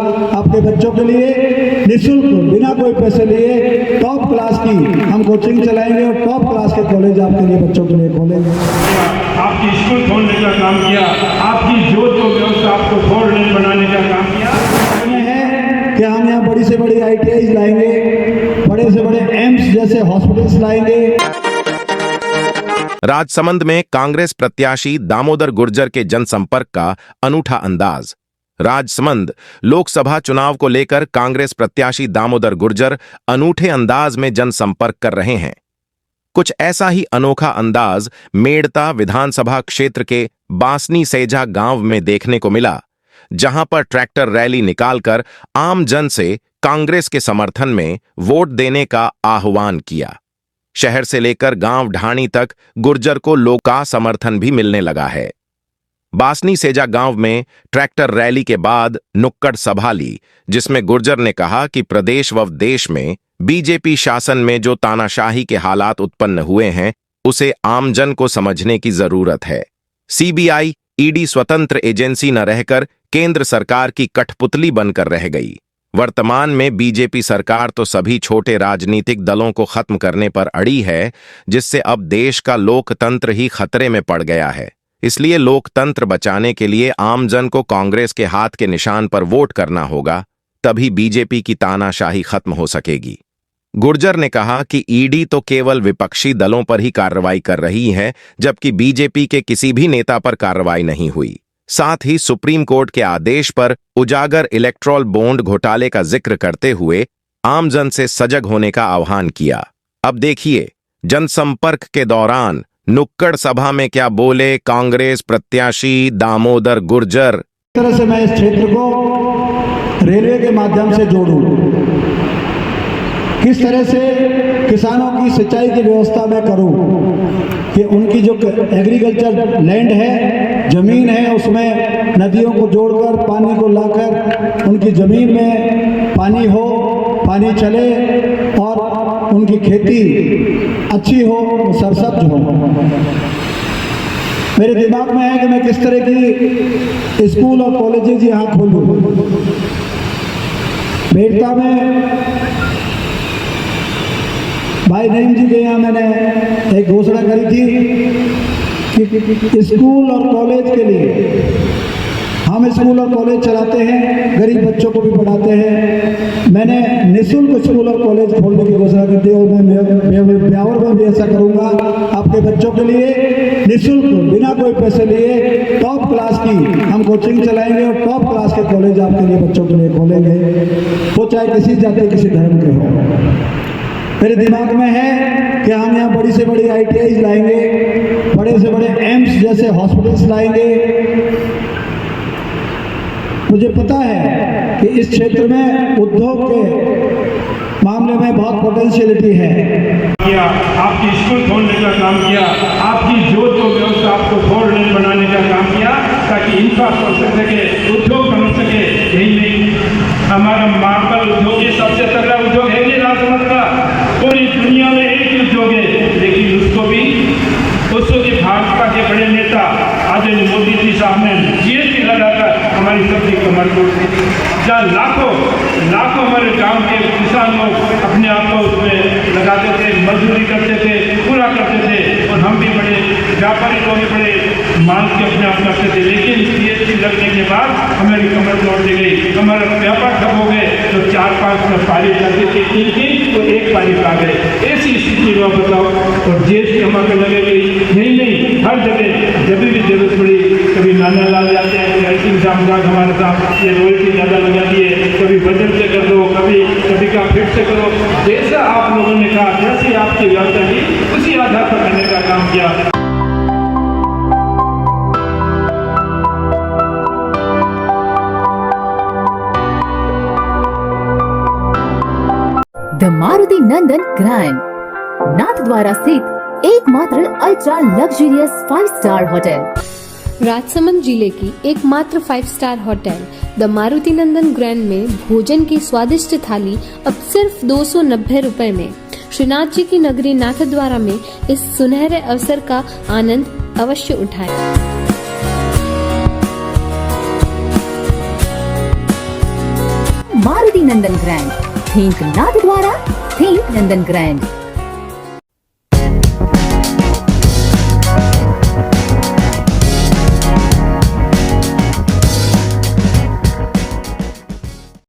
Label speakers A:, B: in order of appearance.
A: आपके बच्चों के लिए निःशुल्क बिना कोई पैसे लिए टॉप क्लास की हम कोचिंग चलाएंगे और टॉप क्लास के कॉलेज आपके लिए बच्चों के लिए खोलेंगे।
B: आपकी स्कूल खोलने का काम किया, आपकी जो व्यवस्था आपको फोर लेन बनाने का काम किया
A: है कि हम यहाँ बड़ी से बड़ी ITI लाएंगे, बड़े से बड़े एम्स जैसे हॉस्पिटल्स लाएंगे।
C: राजसमंद में कांग्रेस प्रत्याशी दामोदर गुर्जर के जनसंपर्क का अनूठा अंदाज। राजसमंद लोकसभा चुनाव को लेकर कांग्रेस प्रत्याशी दामोदर गुर्जर अनूठे अंदाज में जनसंपर्क कर रहे हैं। कुछ ऐसा ही अनोखा अंदाज मेड़ता विधानसभा क्षेत्र के बासनी सेजा गांव में देखने को मिला, जहां पर ट्रैक्टर रैली निकालकर आम जन से कांग्रेस के समर्थन में वोट देने का आह्वान किया। शहर से लेकर गांव ढाणी तक गुर्जर को लोगों का समर्थन भी मिलने लगा है। बासनी सेजा गांव में ट्रैक्टर रैली के बाद नुक्कड़ सभा ली, जिसमें गुर्जर ने कहा कि प्रदेश व देश में बीजेपी शासन में जो तानाशाही के हालात उत्पन्न हुए हैं, उसे आमजन को समझने की जरूरत है। CBI, ED स्वतंत्र एजेंसी न रहकर केंद्र सरकार की कठपुतली बनकर रह गई। वर्तमान में बीजेपी सरकार तो सभी छोटे राजनीतिक दलों को खत्म करने पर अड़ी है, जिससे अब देश का लोकतंत्र ही खतरे में पड़ गया है। इसलिए लोकतंत्र बचाने के लिए आमजन को कांग्रेस के हाथ के निशान पर वोट करना होगा, तभी बीजेपी की तानाशाही खत्म हो सकेगी। गुर्जर ने कहा कि ED तो केवल विपक्षी दलों पर ही कार्रवाई कर रही है, जबकि बीजेपी के किसी भी नेता पर कार्रवाई नहीं हुई। साथ ही सुप्रीम कोर्ट के आदेश पर उजागर इलेक्ट्रॉल बॉन्ड घोटाले का जिक्र करते हुए आमजन से सजग होने का आह्वान किया। अब देखिए जनसंपर्क के दौरान नुक्कड़ सभा में क्या बोले कांग्रेस प्रत्याशी दामोदर गुर्जर।
A: इस तरह से मैं इस क्षेत्र को रेलवे के माध्यम से जोड़ूं, किस तरह से किसानों की सिंचाई की व्यवस्था मैं करूं कि उनकी जो एग्रीकल्चर लैंड है, जमीन है, उसमें नदियों को जोड़कर पानी को लाकर उनकी जमीन में पानी हो, पानी चले और उनकी खेती अच्छी हो, सरसब्ज हो। मेरे दिमाग में है कि मैं किस तरह की स्कूल और कॉलेजेज यहाँ खोलूँ। मेड़ता में भाई नईम जी के यहाँ मैंने एक घोषणा करी थी कि स्कूल और कॉलेज के लिए हम स्कूल और कॉलेज चलाते हैं, गरीब बच्चों को भी पढ़ाते हैं। मैंने निःशुल्क स्कूल और कॉलेज खोलने की घोषणा की थी और मैं ब्यावर में भी ऐसा करूँगा। आपके बच्चों के लिए निःशुल्क बिना कोई पैसे लिए टॉप क्लास की हम कोचिंग चलाएंगे और टॉप क्लास के कॉलेज आपके लिए बच्चों के लिए खोलेंगे, वो चाहे किसी जाति किसी धर्म के हो। मेरे दिमाग में है कि हम यहाँ बड़ी से बड़ी ITI लाएंगे, बड़े से बड़े एम्स जैसे हॉस्पिटल्स लाएंगे। मुझे पता है कि इस क्षेत्र में उद्योग के मामले में बहुत पोटेंशियलिटी है।
B: आपकी स्कूल खोलने का काम किया, आपकी जो व्यवस्था आपको फोर लेन बनाने का काम किया, ताकि इंफ्रास्ट्रक्चर सके, उद्योग बन सके। यही नहीं, हमारा मार्बल उद्योग ये सबसे तगड़ा उद्योग है ये राजसमंद का। पूरी दुनिया में एक ही उद्योग है, लेकिन उसको भी भाजपा के बड़े नेता आदरणीय मोदी जी साहब ने GST लगाकर हमारी सबकी कमर तोड़ दी। जहाँ लाखों हमारे गांव के किसान लोग अपने आप को उसमें लगाते थे, मजदूरी करते थे, पूरा करते थे, और हम भी बड़े व्यापारी लोग बड़े मान के अपने आप करते थे। लेकिन GST लगने के बाद हमारी कमर तोड़ दी गई, हमारा व्यापार ठप हो गए। तो 4-5 पारी जाती थी इनकी, तो एक पारी आ गए। ऐसी स्थिति में बताओ, और GST हमारे लगेगी यही नहीं, हर जगह जब भी जरूरत पड़ी, कभी नाना लाल जाते हैं, हमारे साथ ये रॉयल्टी ज़्यादा लगा दी है, कभी बजट से कर दो, कभी का फिट से करो। जैसा आप लोगों ने कहा, जैसी आपकी व्यवस्था की, उसी आधार पर करने का काम किया।
D: The Maruti Nandan grand Nathdwara स्थित एकमात्र ultra luxurious 5 star hotel.
E: Rajsamand जिले की एकमात्र 5 star hotel the Maruti Nandan grand में भोजन की स्वादिष्ट थाली अब सिर्फ 290 रुपए में। श्रीनाथ जी की नगरी नाथद्वारा में इस सुनहरे अवसर का आनंद अवश्य उठाएं।
D: मारुति नंदन ग्रैंड। थिंक नाथ द्वारा, थिंक नंदन ग्रैंड।